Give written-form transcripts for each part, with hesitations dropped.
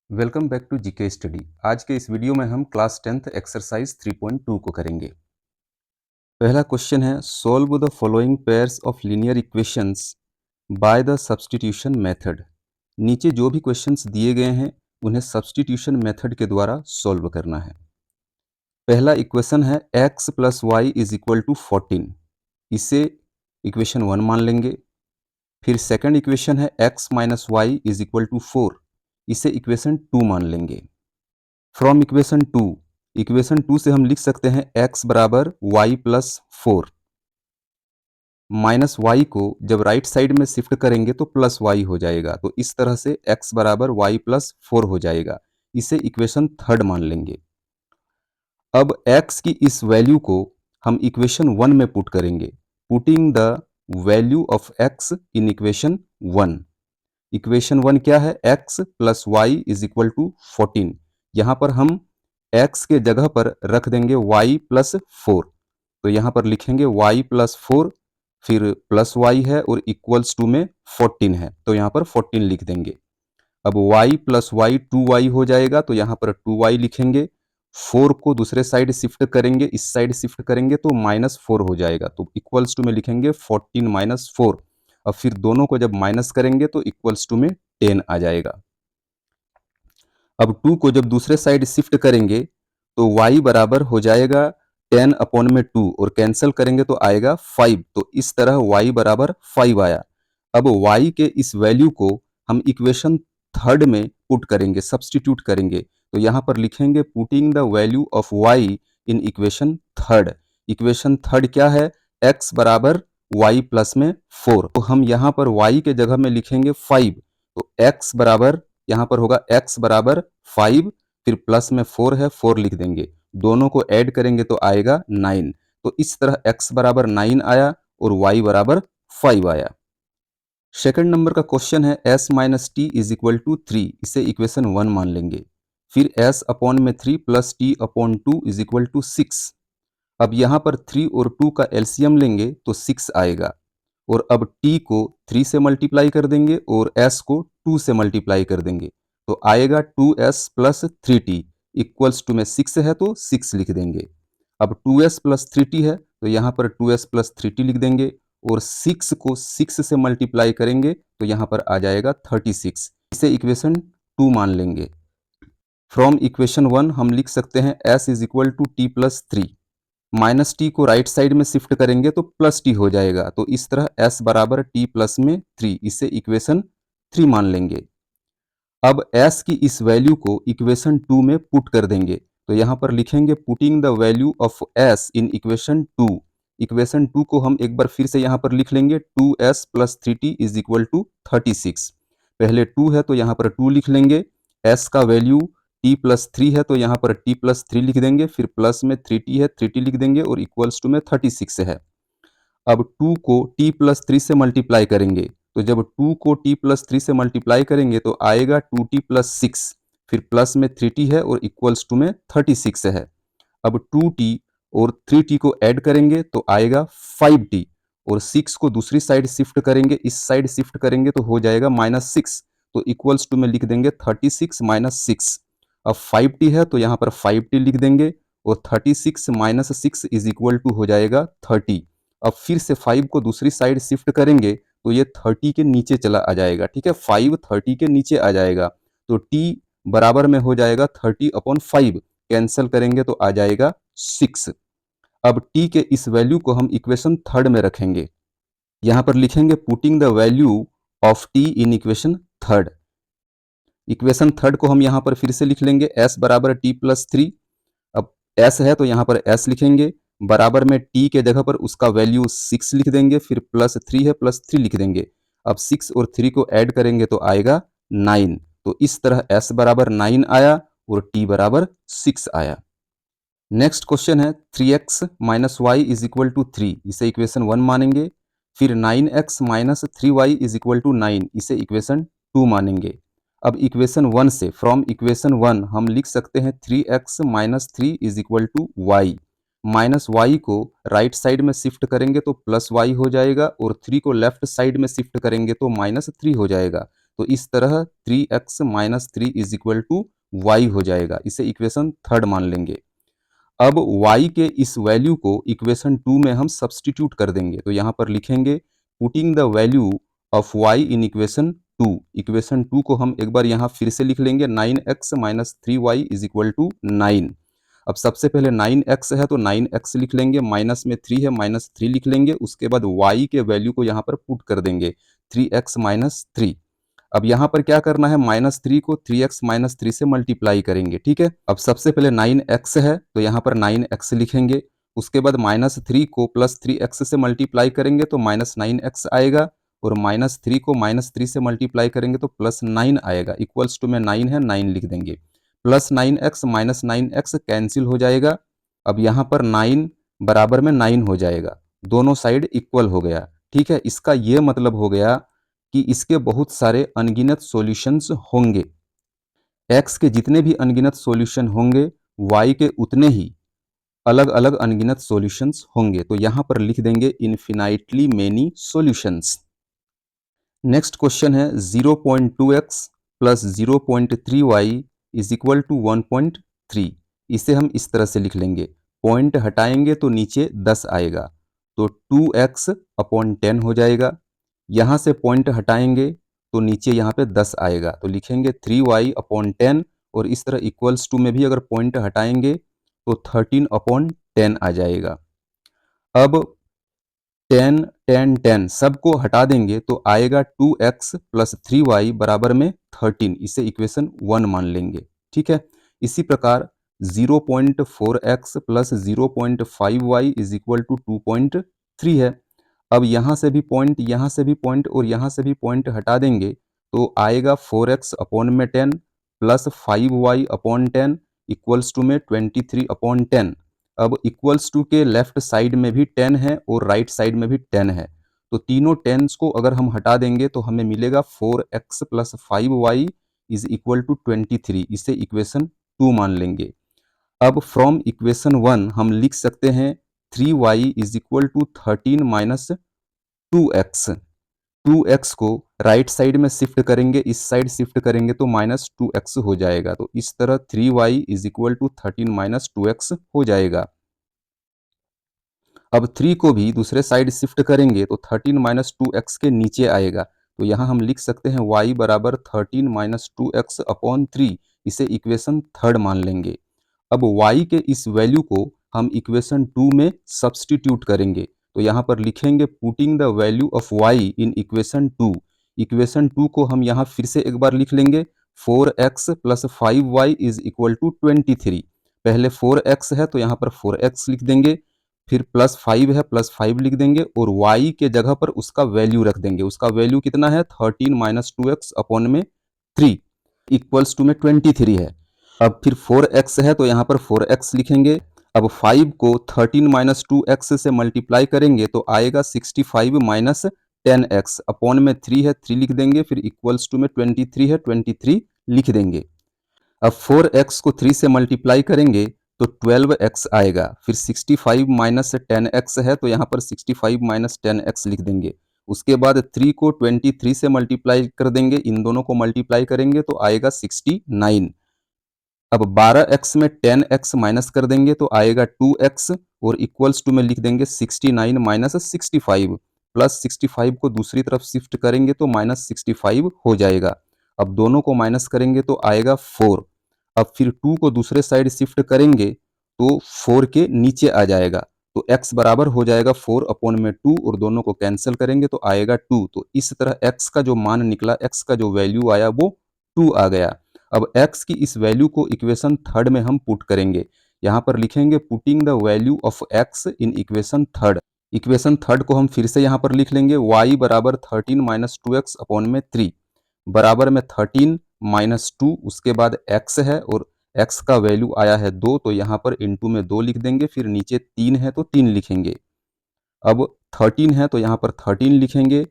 Welcome back to GK study. आज के इस वीडियो में हम क्लास 10th एक्सरसाइज 3.2 को करेंगे। पहला क्वेश्चन है, solve the following pairs of linear equations by the substitution method. नीचे जो भी क्वेश्चंस दिए गए हैं उन्हें सब्स्टिट्यूशन मेथड के द्वारा सॉल्व करना है। पहला इक्वेशन है x plus y is equal to 14, इसे इक्वेशन 1 मान लेंगे। फिर सेकंड इक्वेशन है x minus y is equal to 4, इसे इक्वेशन 2 मान लेंगे। फ्रॉम इक्वेशन टू से हम लिख सकते हैं x बराबर वाई प्लस 4। माइनस वाई को जब राइट साइड में शिफ्ट करेंगे तो प्लस वाई हो जाएगा, तो इस तरह से x बराबर वाई प्लस 4 हो जाएगा। इसे इक्वेशन थर्ड मान लेंगे। अब x की इस वैल्यू को हम इक्वेशन 1 में पुट करेंगे। Putting the value of x in equation 1। Equation 1 क्या है? x plus y is equal to 14। यहाँ पर हम x के जगह पर रख देंगे y प्लस 4, तो यहाँ पर लिखेंगे y प्लस 4, फिर प्लस y है और इक्वल्स टू में 14 है, तो यहाँ पर 14 लिख देंगे। अब y प्लस वाई 2y हो जाएगा, तो यहाँ पर 2y लिखेंगे। 4 को दूसरे साइड शिफ्ट करेंगे, इस साइड शिफ्ट करेंगे तो माइनस 4 हो जाएगा, तो इक्वल्स टू में लिखेंगे 14 माइनस 4। अब फिर दोनों को जब माइनस करेंगे तो इक्वल्स टू में 10 आ जाएगा। अब 2 को जब दूसरे साइड शिफ्ट करेंगे तो y बराबर हो जाएगा 10 अपॉन में 2 और कैंसिल करेंगे तो आएगा 5, तो इस तरह y बराबर 5 आया। अब y के इस वैल्यू को हम इक्वेशन थर्ड में पुट करेंगे, सब्स्टिट्यूट करेंगे, तो यहाँ पर लिखेंगे putting the value of y in equation third. Equation third क्या है? x बराबर y प्लस में 4, तो हम यहाँ पर y के जगह में लिखेंगे 5, तो x बराबर यहाँ पर होगा x बराबर 5, फिर प्लस में 4 है, 4 लिख देंगे। दोनों को ऐड करेंगे तो आएगा 9, तो इस तरह x बराबर 9 आया और y बराबर 5 आया। सेकंड नंबर का क्वेश्चन है s minus t is equal to 3, इसे इक्वेशन 1 मान लेंगे। फिर s अपॉन में 3 plus t upon 2 is equal to 6। अब यहाँ पर 3 और 2 का एलसीएम लेंगे तो 6 आएगा, और अब t को 3 से मल्टीप्लाई कर देंगे और s को 2 से मल्टीप्लाई कर देंगे, तो आएगा 2s plus 3t equals to में 6 है तो 6 लिख देंगे। अब 2s प्लस 3t है तो यहाँ पर 2s प्लस 3t लिख देंगे, और 6 को 6 से मल्टीप्लाई करेंगे तो यहाँ पर आ जाएगा 36, इसे इक्वेशन 2 मान लेंगे। फ्रॉम इक्वेशन 1 हम लिख सकते हैं s is equal to t plus 3। Minus t को राइट साइड में शिफ्ट करेंगे तो प्लस टी हो जाएगा, तो इस तरह s बराबर टी प्लस में 3, इसे इक्वेशन 3 मान लेंगे। अब s की इस वैल्यू को इक्वेशन 2 में पुट कर देंगे, तो यहाँ पर लिखेंगे putting the value of s in equation 2। Equation 2 को हम एक बार फिर से यहाँ पर लिख लेंगे, 2s plus 3t is equal to 36। पहले 2 है तो यहाँ पर 2 लिख लेंगे, s का वैल्यू t प्लस 3 है तो यहाँ पर t प्लस 3 लिख देंगे, फिर प्लस में 3t है 3t लिख देंगे, और इक्वल्स टू में 36 है। अब 2 को t प्लस 3 से मल्टीप्लाई करेंगे, तो जब 2 को t प्लस 3 से मल्टीप्लाई करेंगे तो आएगा 2t प्लस 6, फिर प्लस में 3t है और इक्वल्स टू में 36 है। अब 2t और 3t को ऐड करेंगे तो आएगा 5t, और 6 को दूसरी साइड शिफ्ट करेंगे, इस साइड शिफ्ट करेंगे तो हो जाएगा -6, तो इक्वल्स टू में लिख देंगे 36 माइनस 6। अब 5t है तो यहाँ पर 5t लिख देंगे, और 36 माइनस 6 इज इक्वल टू हो जाएगा 30। अब फिर से 5 को दूसरी साइड शिफ्ट करेंगे तो ये 30 के नीचे चला आ जाएगा, ठीक है, 5 30 के नीचे आ जाएगा, तो t बराबर में हो जाएगा 30 अपॉन 5, कैंसिल करेंगे तो आ जाएगा 6। अब t के इस वैल्यू को हम इक्वेशन थर्ड में रखेंगे, यहाँ पर लिखेंगे putting the value of t in equation third. Equation third को हम यहाँ पर फिर से लिख लेंगे, s बराबर t प्लस 3। अब s है तो यहाँ पर s लिखेंगे, बराबर में t के जगह पर उसका वैल्यू 6 लिख देंगे, फिर प्लस 3 है प्लस 3 लिख देंगे। अब 6 और 3 को ऐड करेंगे तो आएगा 9, तो इस तरह s बराबर 9 आया और t बराबर 6 आया। नेक्स्ट क्वेश्चन है 3x minus y is equal to 3, इसे इक्वेशन 1 मानेंगे। फिर 9x minus 3y is equal to 9, इसे इक्वेशन 2 मानेंगे। अब इक्वेशन 1 से, फ्रॉम इक्वेशन 1 हम लिख सकते हैं 3x minus 3 is equal to y. Minus y को राइट साइड में शिफ्ट करेंगे तो प्लस वाई हो जाएगा, और 3 को लेफ्ट साइड में शिफ्ट करेंगे तो -3 हो जाएगा, तो इस तरह 3x minus 3 is equal to y हो जाएगा। इसे इक्वेशन थर्ड मान लेंगे। अब y के इस वैल्यू को इक्वेशन 2 में हम सब्स्टिट्यूट कर देंगे। तो यहाँ पर लिखेंगे putting the value of y in equation 2। Equation 2 को हम एक बार यहाँ फिर से लिख लेंगे 9x minus 3y is equal to 9। अब सबसे पहले 9x है तो 9x लिख लेंगे, माइनस में 3 है माइनस 3 लिख लेंगे, उसके बाद y के वैल्यू को यहाँ पर पुट कर देंगे 3x माइनस 3। अब यहाँ पर क्या करना है, माइनस 3 को 3x माइनस 3 से मल्टीप्लाई करेंगे। ठीक है, अब सबसे पहले 9x है तो यहाँ पर 9x लिखेंगे, उसके बाद माइनस 3 को प्लस 3x से मल्टीप्लाई करेंगे तो माइनस 9x आएगा, और माइनस 3 को माइनस 3 से मल्टीप्लाई करेंगे तो प्लस 9 आएगा। इक्वल्स टू में 9 है, 9 लिख देंगे। Plus 9x minus 9x cancel हो जाएगा। अब यहाँ पर 9 बराबर में 9 हो जाएगा, दोनों साइड इक्वल हो गया। ठीक है, इसका ये मतलब हो गया कि इसके बहुत सारे अनगिनत सॉल्यूशंस होंगे। x के जितने भी अनगिनत सॉल्यूशन होंगे y के उतने ही अलग अलग अनगिनत सॉल्यूशंस होंगे। तो यहां पर लिख देंगे infinitely many solutions. Next question है 0.2x plus 0.3y is equal to 1.3। इसे हम इस तरह से लिख लेंगे, पॉइंट हटाएंगे तो नीचे 10 आएगा, तो 2x अपॉन 10 हो जाएगा। यहाँ से पॉइंट हटाएंगे तो नीचे यहाँ पे 10 आएगा, तो लिखेंगे 3y अपॉन 10, और इस तरह इक्वल्स टू में भी अगर पॉइंट हटाएंगे तो 13 अपॉन 10 आ जाएगा। अब 10 10 10 सबको हटा देंगे तो आएगा 2x प्लस 3y बराबर में 13। इसे इक्वेशन 1 मान लेंगे। ठीक है, इसी प्रकार 0.4x plus 0.5y is equal to 2.3 है। अब यहाँ से भी पॉइंट, यहाँ से भी पॉइंट और यहाँ से भी पॉइंट हटा देंगे तो आएगा 4x अपॉन में 10 plus 5y upon 10 equals to में 23 अपॉन 10। अब इक्वल्स टू के लेफ्ट साइड में भी 10 है और राइट साइड में भी 10 है, तो तीनों 10s को अगर हम हटा देंगे तो हमें मिलेगा 4x plus 5y is equal to 23। इसे इक्वेशन 2 मान लेंगे। अब फ्रॉम इक्वेशन 1 हम लिख सकते हैं 3y is equal to 13 minus 2x। 2x को राइट साइड में शिफ्ट करेंगे, इस साइड शिफ्ट करेंगे तो माइनस 2x हो जाएगा। तो इस तरह 3y is equal to 13 minus 2x हो जाएगा। अब 3 को भी दूसरे साइड शिफ्ट करेंगे तो 13 माइनस 2x के नीचे आएगा, तो यहाँ हम लिख सकते हैं y बराबर 13 माइनस 2x अपॉन 3। इसे इक्वेशन थर्ड मान लेंगे। अब y के इस वैल्यू को हम इक्वेशन 2 में सब्स्टिट्यूट करेंगे, तो यहाँ पर लिखेंगे putting the value of y in equation 2। Equation 2 को हम यहाँ फिर से एक बार लिख लेंगे, 4x plus 5y is equal to 23। पहले 4x है तो यहाँ पर 4x लिख देंगे, फिर प्लस 5 है प्लस 5 लिख देंगे, और y के जगह पर उसका वैल्यू रख देंगे। उसका वैल्यू कितना है, 13 माइनस 2x अपॉन में 3 इक्वल्स टू में 23 है। अब फिर 4x है तो यहाँ पर 4x लिखेंगे। अब 5 को 13 माइनस 2x से मल्टीप्लाई करेंगे तो आएगा 65 माइनस 10x अपॉन में 3 है, 3 लिख देंगे, फिर इक्वल्स टू में 23 है, 23 लिख देंगे। अब 4x को 3 से मल्टीप्लाई करेंगे तो 12x आएगा, फिर 65 माइनस 10x है तो यहाँ पर 65 माइनस 10x लिख देंगे। उसके बाद 3 को 23 से मल्टीप्लाई कर देंगे, इन दोनों को मल्टीप्लाई करेंगे तो आएगा 69। अब 12x में 10x माइनस कर देंगे तो आएगा 2x, और इक्वल्स टू में लिख देंगे 69 माइनस 65, प्लस 65 को दूसरी तरफ शिफ्ट करेंगे तो माइनस 65 हो जाएगा। अब दोनों को माइनस करेंगे तो आएगा 4। अब फिर 2 को दूसरे साइड शिफ्ट करेंगे तो 4 के नीचे आ जाएगा, तो x बराबर हो जाएगा 4 अपॉन में 2, और दोनों को कैंसिल करेंगे तो आएगा 2। तो इस तरह x का जो मान निकला, x का जो वैल्यू आया वो 2 आ गया। अब x की इस वैल्यू को इक्वेशन थर्ड में हम पुट करेंगे। यहाँ पर लिखेंगे putting the value of x in equation third. Equation third को हम फिर से यहाँ पर लिख लेंगे, y बराबर 13 माइनस 2x अपॉन में 3 बराबर में 13 माइनस 2, उसके बाद x है और x का वैल्यू आया है 2, तो यहाँ पर इनटू में 2 लिख देंगे, फिर नीचे 3 है तो 3 लिखेंगे। अब 13 है तो यहाँ पर 13 लिखेंगे,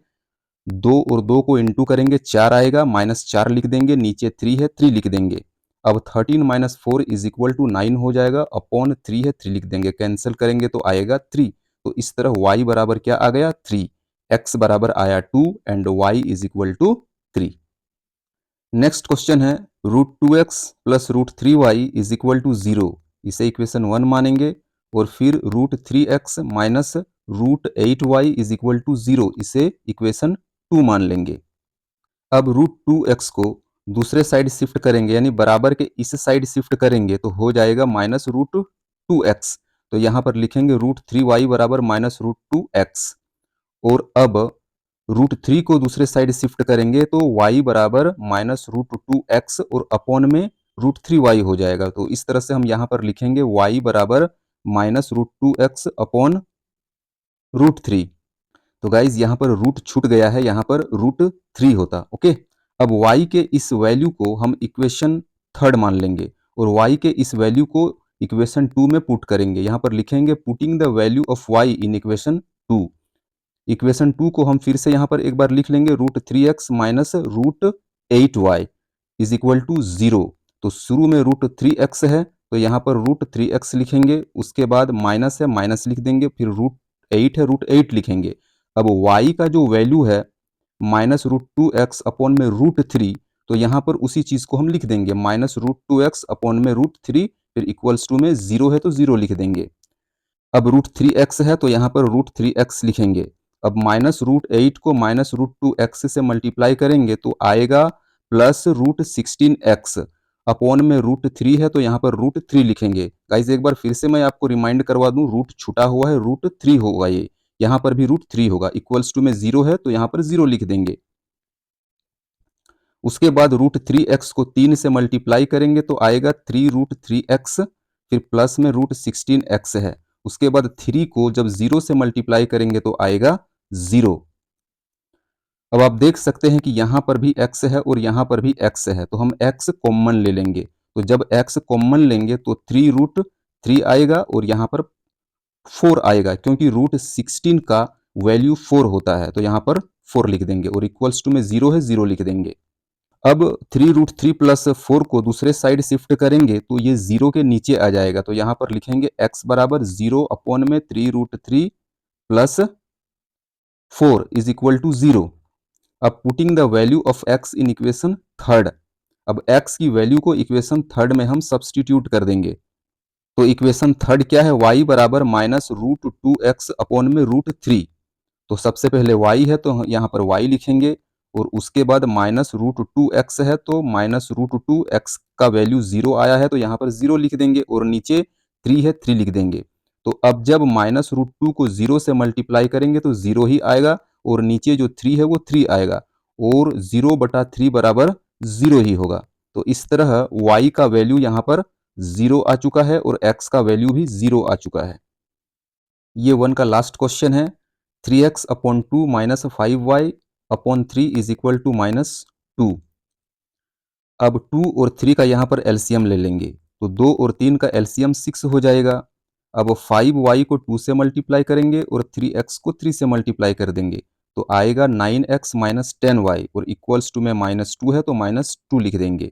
2 और 2 को इंटू करेंगे 4 आएगा, माइनस 4 लिख देंगे, नीचे 3 है 3 लिख देंगे। अब 13 माइनस 4 इज इक्वल टू 9 हो जाएगा, अपॉन 3 है 3 लिख देंगे, कैंसिल करेंगे तो आएगा 3। तो इस तरह y बराबर क्या आ गया, 3, x बराबर आया 2 and y is equal to 3। Next question है √2x plus √3y is equal to 0। इसे इक्वेशन 1 मानेंगे। और फिर √3x minus √8y is equal to 0, इसे इक्वेशन 2 मान लेंगे। अब √2x को दूसरे साइड शिफ्ट करेंगे, यानी बराबर के इस साइड शिफ्ट करेंगे तो हो जाएगा माइनस √2x। तो यहाँ पर लिखेंगे √3y बराबर माइनस √2x। और अब √3 को दूसरे साइड शिफ्ट करेंगे तो y बराबर माइनस √2x और अपॉन में √3y हो जाएगा। तो इस तरह से हम यहाँ पर लिखेंगे y बराबर माइनस √2x अपॉन √3। तो गाइज यहाँ पर रूट छूट गया है, यहाँ पर √3 होता। ओके, अब y के इस वैल्यू को हम इक्वेशन 3 मान लेंगे और y के इस वैल्यू को इक्वेशन 2 में पुट करेंगे। यहाँ पर लिखेंगे putting the value of y in equation 2। Equation 2 को हम फिर से यहाँ पर एक बार लिख लेंगे √3x minus √8y is equal to 0। तो शुरू में √3x है तो यहाँ पर √3x लिखेंगे, उसके बाद माइनस है माइनस लिख देंगे, फिर √8 है √8 लिखेंगे। अब y का जो वैल्यू है माइनस √2x अपॉन में √3, तो यहाँ पर उसी चीज को हम लिख देंगे माइनस √2x अपॉन में √3, फिर इक्वल्स टू में 0 है तो 0 लिख देंगे। अब √3x है तो यहाँ पर √3x लिखेंगे। अब माइनस √8 को माइनस √2x से मल्टीप्लाई करेंगे तो आएगा प्लस √16x अपॉन में √3 है तो यहाँ पर √3 लिखेंगे। गाइज एक बार फिर से मैं आपको रिमाइंड करवा दूं, रूट छुटा हुआ है, √3 होगा, ये यहाँ पर भी √3 होगा। इक्वल्स टू में 0 है तो यहाँ पर 0 लिख देंगे। उसके बाद √3x को 3 से मल्टीप्लाई करेंगे तो आएगा 3√3x, फिर प्लस में √16x है। उसके बाद 3 को जब 0 से मल्टीप्लाई करेंगे तो आएगा 0। अब आप देख सकते हैं कि यहाँ पर भी x है और यहाँ पर भी x है, तो हम x कॉमन ले लेंगे। तो जब x कॉमन लेंगे तो 3√3 आएगा और यहाँ पर 4 आएगा, क्योंकि √16 का वैल्यू 4 होता है, तो यहाँ पर 4 लिख देंगे और इक्वल्स टू में 0 है 0 लिख देंगे। अब 3√3 प्लस 4 को दूसरे साइड शिफ्ट करेंगे तो ये 0 के नीचे आ जाएगा। तो यहाँ पर लिखेंगे x बराबर 0 अपॉन में 3√3 प्लस 4 इज इक्वल टू 0। अब putting the value of x in equation 3, अब x की वैल्यू को इक्वेशन 3 में हम सब्सटीट्यूट कर देंगे। तो इक्वेशन 3 क्या है, y बराबर माइनस √2x अपॉन में √3। तो सबसे पहले y है तो यहाँ पर y लिखेंगे और उसके बाद माइनस √2x है तो माइनस √2x का वैल्यू 0 आया है तो यहाँ पर 0 लिख देंगे और नीचे 3 है 3 लिख देंगे। तो अब जब माइनस √2 को 0 से मल्टीप्लाई करेंगे तो 0 ही आएगा और नीचे जो 3 है वो 3 आएगा और 0/3 बराबर 0 ही होगा। तो इस तरह y का वैल्यू यहाँ पर 0 आ चुका है और x का वैल्यू भी 0 आ चुका है। ये 1 का लास्ट क्वेश्चन है। 3x upon 2 minus 5y upon 3 is equal to minus 2। अब 2 और 3 का यहाँ पर एलसीएम ले लेंगे तो 2 और 3 का एलसीएम 6 हो जाएगा। अब 5y को 2 से मल्टीप्लाई करेंगे और 3x को 3 से मल्टीप्लाई कर देंगे तो आएगा 9x माइनस 10y और इक्वल्स टू में माइनस 2 है तो माइनस 2 लिख देंगे।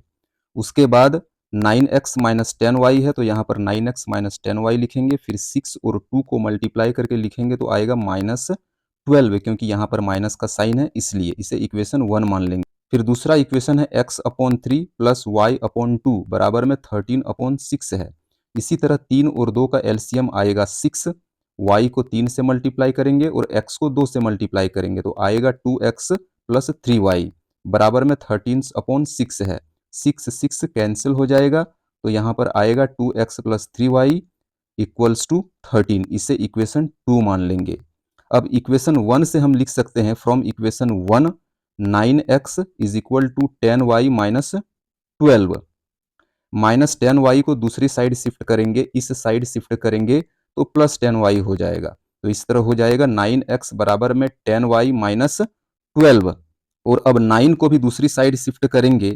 उसके बाद 9x माइनस 10y है तो यहाँ पर 9x माइनस 10y लिखेंगे, फिर 6 और 2 को मल्टीप्लाई करके लिखेंगे तो आएगा माइनस 12, क्योंकि यहाँ पर माइनस का साइन है इसलिए इसे इक्वेशन 1 मान लेंगे। फिर दूसरा इक्वेशन है x upon 3 plus y upon 2 बराबर में 13 अपॉन 6 है। इसी तरह 3 और 2 का एलसीएम आएगा 6, y को 3 से मल्टीप्लाई करेंगे और x को 2 से मल्टीप्लाई करेंगे तो आएगा 2x प्लस 3y बराबर में 13 अपॉन 6 है। 6 6 कैंसिल हो जाएगा तो यहाँ पर आएगा 2x plus 3y equals to 13, इसे इक्वेशन 2 मान लेंगे। अब इक्वेशन 1 से हम लिख सकते हैं from equation 1 9x is equal to 10y minus 12। Minus 10y को दूसरी साइड शिफ्ट करेंगे, इस साइड शिफ्ट करेंगे तो प्लस 10y हो जाएगा। तो इस तरह हो जाएगा 9x बराबर में 10y माइनस 12। और अब 9 को भी दूसरी साइड शिफ्ट करेंगे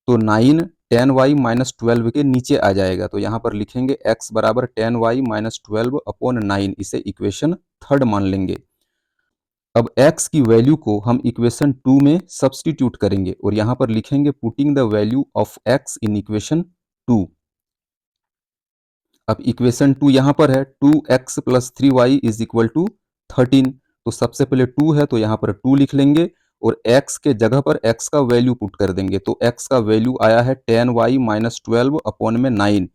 तो 9 10y माइनस 12 के नीचे आ जाएगा। तो यहाँ पर लिखेंगे x बराबर 10y माइनस 12 अपॉन 9, इसे इक्वेशन 3 मान लेंगे। अब x की वैल्यू को हम इक्वेशन 2 में सब्सटीट्यूट करेंगे और यहाँ पर लिखेंगे putting the value of x in equation 2। अब इक्वेशन 2 यहाँ पर है 2x plus 3y is equal to 13। तो सबसे पहले 2 है तो यहाँ पर 2 लिख लेंगे और x के जगह पर x का वैल्यू पुट कर देंगे। तो x का वैल्यू आया है 10y माइनस 12 अपॉन में 9,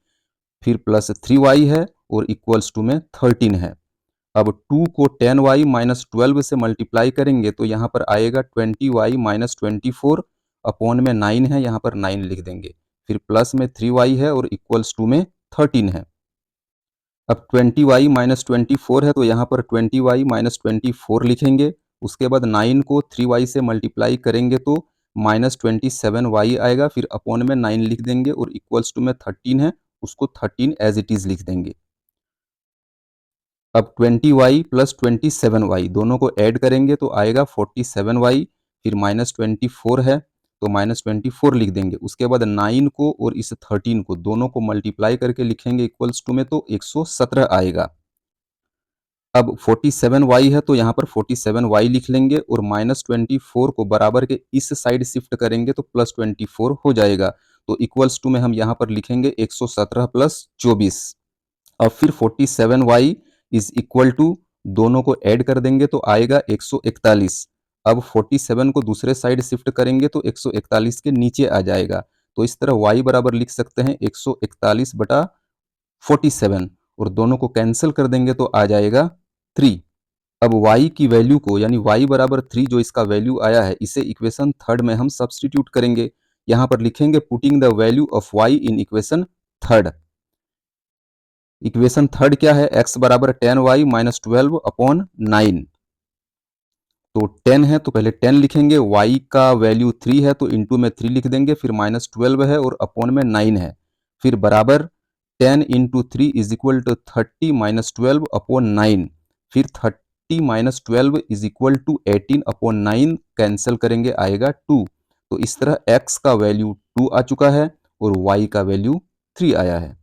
फिर प्लस 3y है और इक्वल्स टू में 13 है। अब 2 को 10y माइनस 12 से मल्टीप्लाई करेंगे तो यहाँ पर आएगा 20y माइनस 24 अपॉन में 9 है, यहाँ पर 9 लिख देंगे, फिर प्लस में 3y है और इक्वल्स टू में 13 है। अब 20y माइनस 24 है तो यहाँ पर 20y माइनस 24 लिखेंगे। उसके बाद 9 को 3y से मल्टीप्लाई करेंगे तो माइनस 27y आएगा, फिर अपॉन में 9 लिख देंगे और इक्वल्स टू में 13 है, उसको 13 एज इट इज लिख देंगे। अब 20y प्लस 27y दोनों को ऐड करेंगे तो आएगा 47y, फिर माइनस 24 है तो माइनस 24 लिख देंगे। उसके बाद 9 को और इस 13 को दोनों को मल्टीप्लाई करके लिखेंगे इक्वल्स टू में तो 117 आएगा। अब 47y है तो यहाँ पर 47y लिख लेंगे और माइनस 24 को बराबर के इस साइड शिफ्ट करेंगे तो प्लस 24 हो जाएगा। तो इक्वल्स टू में हम यहाँ पर लिखेंगे 117 प्लस 24। अब फिर 47y इज इक्वल टू दोनों को ऐड कर देंगे तो आएगा 141। अब 47 को दूसरे साइड शिफ्ट करेंगे तो 141 के नीचे आ जाएगा। तो इस तरह y बराबर लिख सकते हैं 141 बटा 47 और दोनों को कैंसिल कर देंगे तो आ जाएगा 3। अब y की वैल्यू को यानी y बराबर 3 जो इसका वैल्यू आया है इसे इक्वेशन थर्ड में हम सब्स्टिट्यूट करेंगे। यहाँ पर लिखेंगे putting the value of y in equation third. Equation third क्या है, x बराबर 10y माइनस 12 अपॉन 9। तो 10 है तो पहले 10 लिखेंगे, y का वैल्यू 3 है तो इंटू में 3 लिख देंगे, फिर माइनस 12 है और अपॉन में 9 है, फिर बराबर 10 into 3 is equal to 30 minus 12 upon 9, फिर 30 minus 12 is equal to 18 upon 9, cancel करेंगे आएगा 2। तो इस तरह x का वैल्यू 2 आ चुका है और y का वैल्यू 3 आया है।